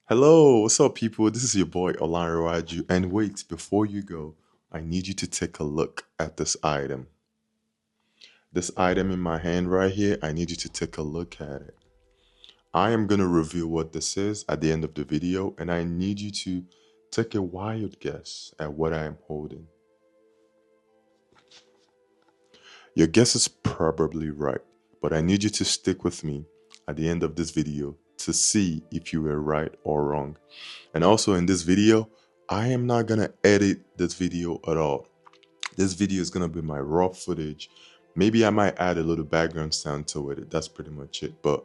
Hello, what's up, people? This is your boy Olanrewaju. And wait, before you go, I need you to take a look at this item. This item in my hand right here, I need you to take a look at it. I am going to reveal what this is at the end of the video, and I need you to take a wild guess at what I am holding. Your guess is probably right, but I need you to stick with me at the end of this video to see if you were right or wrong. And also in this video, I am not gonna edit this video at all. This video is gonna be my raw footage. Maybe I might add a little background sound to it. That's pretty much it. But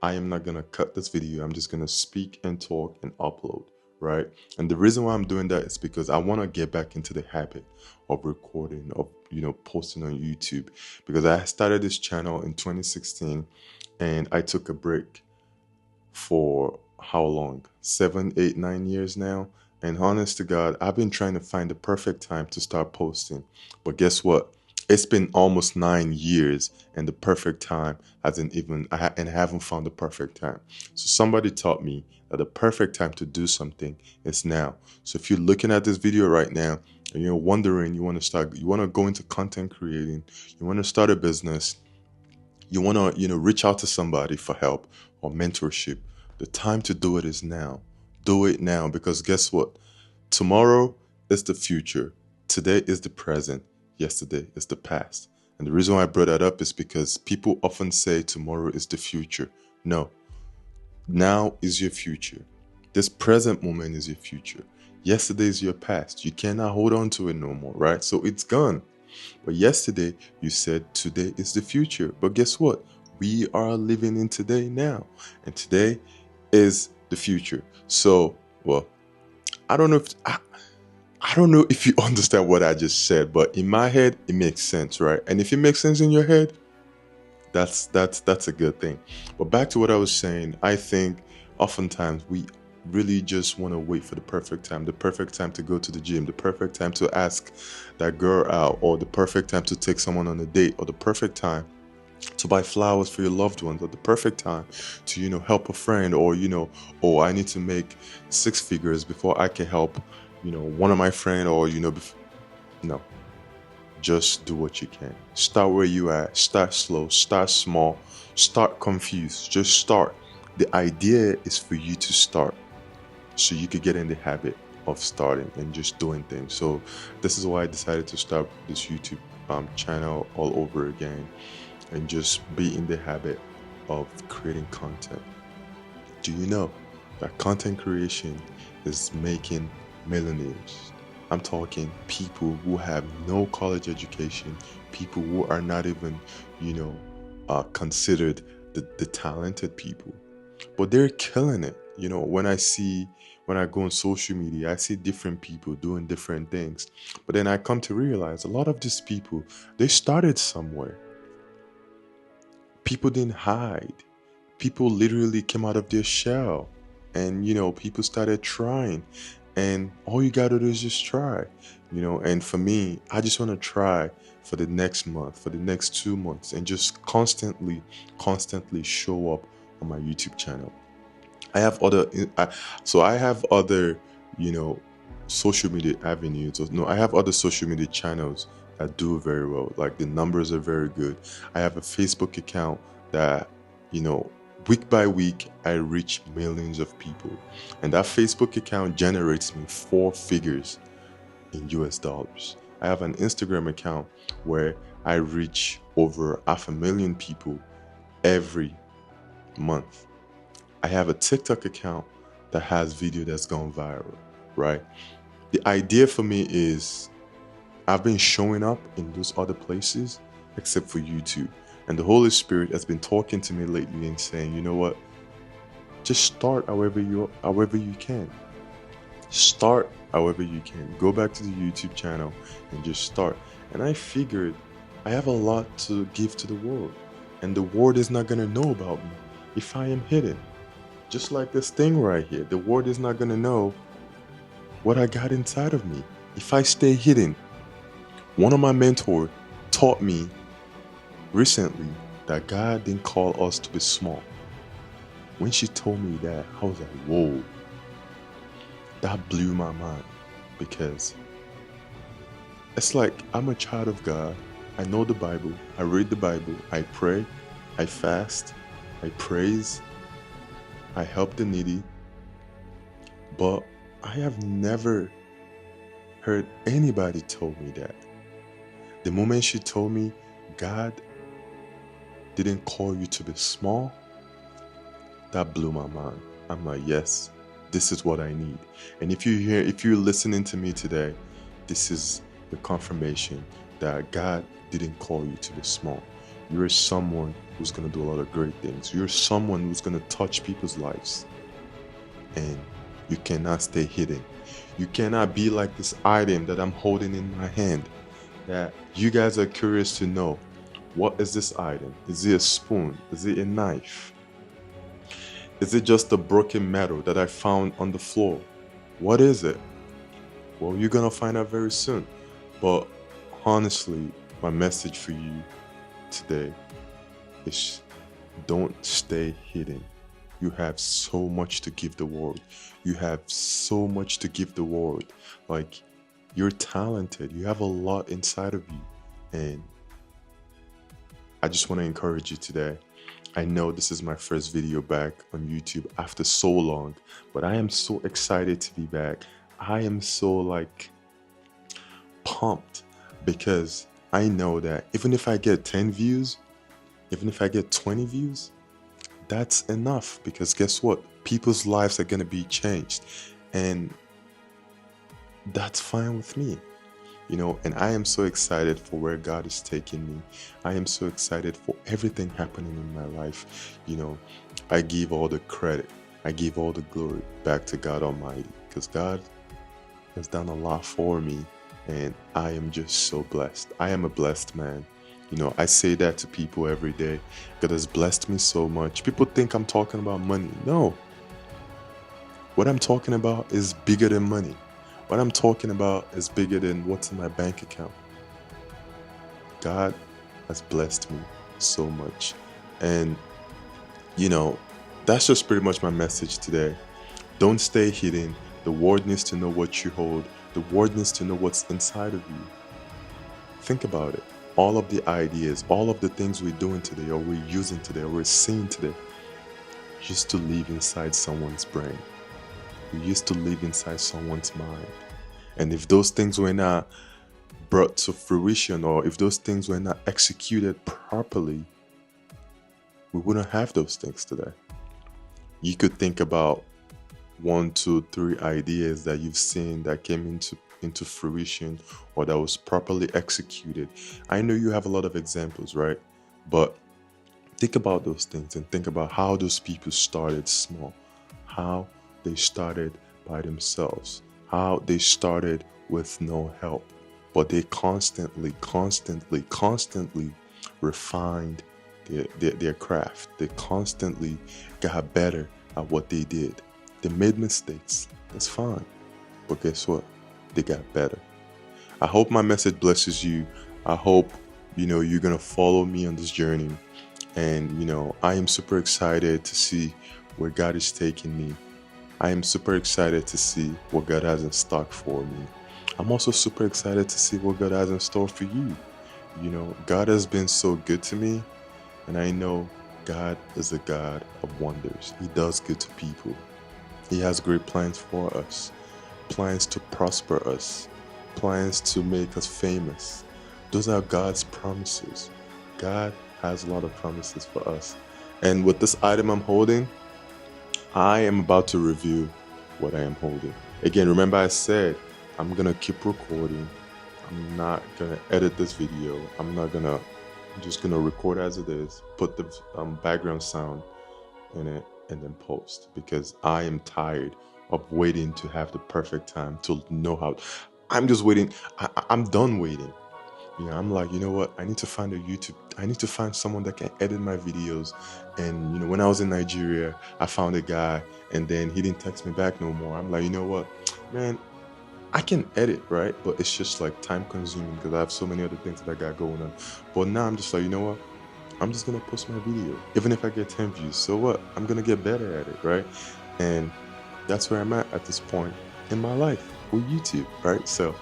I am not gonna cut this video. I'm just gonna speak and talk and upload, right? And the reason why I'm doing that is because I wanna get back into the habit of recording, of posting on YouTube. Because I started this channel in 2016 and I took a break for how long? 7, 8, 9 years now. And honest to God, I've been trying to find the perfect time to start posting. But guess what? It's been almost 9 years, and the perfect time hasn't even, and I haven't found the perfect time. So somebody taught me that the perfect time to do something is now. So if you're looking at this video right now and you're wondering, you want to go into content creating, you want to start a business, you want to reach out to somebody for help or mentorship, the time to do it is now. Do it now, because guess what? Tomorrow is the future. Today is the present. Yesterday is the past. And the reason why I brought that up is because people often say tomorrow is the future. No, now is your future. This present moment is your future. Yesterday is your past. You cannot hold on to it no more, right? So it's gone. But yesterday, you said today is the future. But guess what? We are living in today now. And today is the future. So, well, I don't know if I don't know if you understand what I just said, but in my head, it makes sense, right? And if it makes sense in your head, that's a good thing. But back to what I was saying, I think oftentimes we really just want to wait for the perfect time to go to the gym, the perfect time to ask that girl out, or the perfect time to take someone on a date, or the perfect time to buy flowers for your loved ones, or the perfect time to help a friend, or oh, I need to make 6 figures before I can help one of my friend, or no, just do what you can. Start where you at. Start slow. Start small. Start confused. Just start. The idea is for you to start, so you could get in the habit of starting and just doing things. So this is why I decided to start this YouTube channel all over again, and just be in the habit of creating content. Do you know that content creation is making millionaires? I'm talking people who have no college education, people who are not even, considered the talented people, but they're killing it. When I go on social media, I see different people doing different things, but then I come to realize a lot of these people, they started somewhere. People didn't hide. People literally came out of their shell, and people started trying, and all you gotta do is just try. And for me, I just want to try for the next month, for the next 2 months, and just constantly show up on my YouTube channel. I have other I have other you know social media avenues. No, I have other social media channels that do very well. Like, the numbers are very good. I have a Facebook account that, you know week by week I reach millions of people, and that Facebook account generates me 4 figures in US dollars. I have an Instagram account where I reach over 500,000 people every month. I have a TikTok account that has video that's gone viral, right? The idea for me is, I've been showing up in those other places except for YouTube. And the Holy Spirit has been talking to me lately and saying, you know what? Just start however you can. Start however you can. Go back to the YouTube channel and just start. And I figured I have a lot to give to the world. And the world is not going to know about me if I am hidden. Just like this thing right here. The world is not going to know what I got inside of me if I stay hidden. One of my mentors taught me recently that God didn't call us to be small. When she told me that, I was like, whoa. That blew my mind because it's like I'm a child of God. I know the Bible. I read the Bible. I pray. I fast. I praise. I help the needy. But I have never heard anybody told me that. The moment she told me God didn't call you to be small, that blew my mind. I'm like, yes, this is what I need. And if you're listening to me today, this is the confirmation that God didn't call you to be small. You're someone who's going to do a lot of great things. You're someone who's going to touch people's lives. And you cannot stay hidden. You cannot be like this item that I'm holding in my hand that you guys are curious to know. What is this item? Is it a spoon? Is it a knife? Is it just a broken metal that I found on the floor? What is it? Well, you're gonna find out very soon. But honestly, my message for you today is don't stay hidden. You have so much to give the world. You have so much to give the world. Like, you're talented. You have a lot inside of you. And I just want to encourage you today. I know this is my first video back on YouTube after so long, but I am so excited to be back. I am so pumped because I know that even if I get 10 views, even if I get 20 views, that's enough, because guess what? People's lives are going to be changed, and that's fine with me. And I am so excited for where God is taking me. I am so excited for everything happening in my life. I give all the credit, I give all the glory back to God Almighty, because God has done a lot for me, and I am just so blessed. I am a blessed man. I say that to people every day. God has blessed me so much. People think I'm talking about money. No. What I'm talking about is bigger than money. What I'm talking about is bigger than what's in my bank account. God has blessed me so much. And, that's just pretty much my message today. Don't stay hidden. The world needs to know what you hold. The world needs to know what's inside of you. Think about it. All of the ideas, all of the things we're doing today, or we're using today, or we're seeing today, used to live inside someone's brain. We used to live inside someone's mind. And if those things were not brought to fruition, or if those things were not executed properly, we wouldn't have those things today. You could think about 1, 2, 3 ideas that you've seen that came into fruition, or that was properly executed. I know you have a lot of examples, right? But think about those things and think about how those people started small, how they started by themselves, how they started with no help, but they constantly refined their craft. They constantly got better at what they did. They made mistakes, that's fine, but guess what? They got better. I hope my message blesses you. I hope you're gonna follow me on this journey, and I am super excited to see where God is taking me. I am super excited to see what God has in stock for me. I'm also super excited to see what God has in store for you. God has been so good to me, and I know God is a God of wonders. He does good to people. He has great plans for us, plans to prosper us, plans to make us famous. Those are God's promises. God has a lot of promises for us. And with this item I'm holding, I am about to review what I am holding. Again, remember I said I'm going to keep recording. I'm not going to edit this video. I'm just going to record as it is, put the background sound in it, and then post, because I am tired of waiting to have the perfect time to know how. I'm just waiting. I'm done waiting. I'm like, you know what? I need to find I need to find someone that can edit my videos. And, when I was in Nigeria, I found a guy, and then he didn't text me back no more. I'm like, you know what, man, I can edit, right? But it's just time consuming, because I have so many other things that I got going on. But now I'm just like, you know what? I'm just going to post my video. Even if I get 10 views, so what? I'm going to get better at it, right? And that's where I'm at this point. in my life with YouTube, right? So,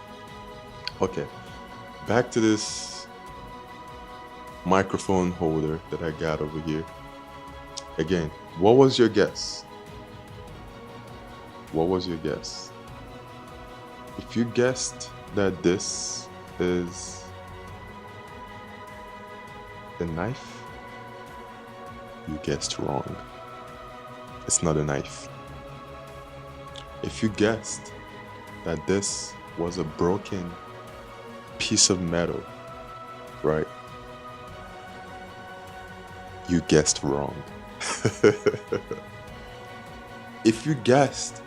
okay, back to this microphone holder that I got over here. Again, what was your guess? What was your guess? If you guessed that this is a knife, you guessed wrong. It's not a knife. If you guessed that this was a broken piece of metal, right? You guessed wrong. If you guessed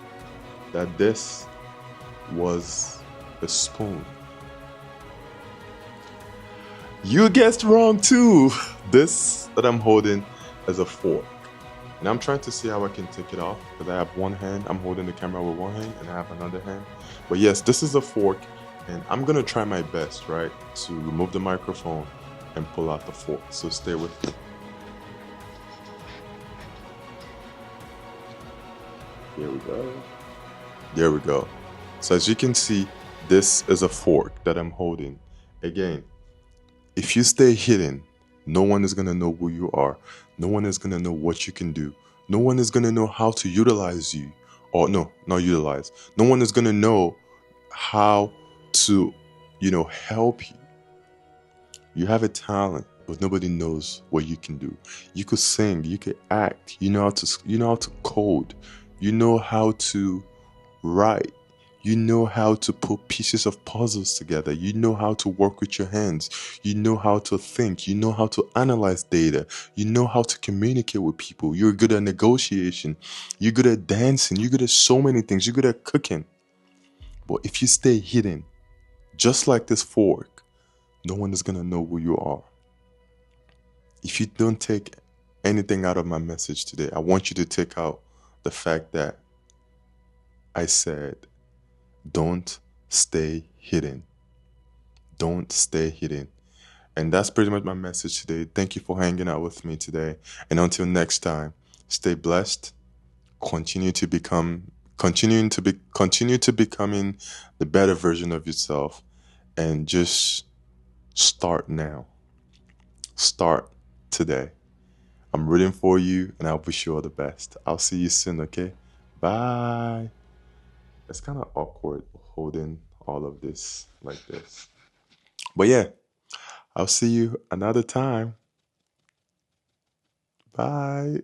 that this was a spoon, you guessed wrong too. This that I'm holding is a fork. And I'm trying to see how I can take it off because I have one hand. I'm holding the camera with one hand and I have another hand. But yes, this is a fork and I'm going to try my best, right, to remove the microphone and pull out the fork. So stay with me. Here we go. There we go. So as you can see, this is a fork that I'm holding. Again, if you stay hidden, no one is going to know who you are. No one is going to know what you can do. No one is going to know how to utilize you. Or no, not utilize. No one is going to know how to, help you. You have a talent, but nobody knows what you can do. You could sing, you could act, you know how to code, you know how to write. You know how to put pieces of puzzles together. You know how to work with your hands. You know how to think. You know how to analyze data. You know how to communicate with people. You're good at negotiation. You're good at dancing. You're good at so many things. You're good at cooking. But if you stay hidden, just like this fork, no one is going to know who you are. If you don't take anything out of my message today, I want you to take out the fact that I said, don't stay hidden. Don't stay hidden. And that's pretty much my message today. Thank you for hanging out with me today. And until next time, stay blessed. Continue to becoming the better version of yourself. And just start now. Start today. I'm rooting for you and I wish you all the best. I'll see you soon, okay? Bye. It's kind of awkward holding all of this like this. But yeah, I'll see you another time. Bye.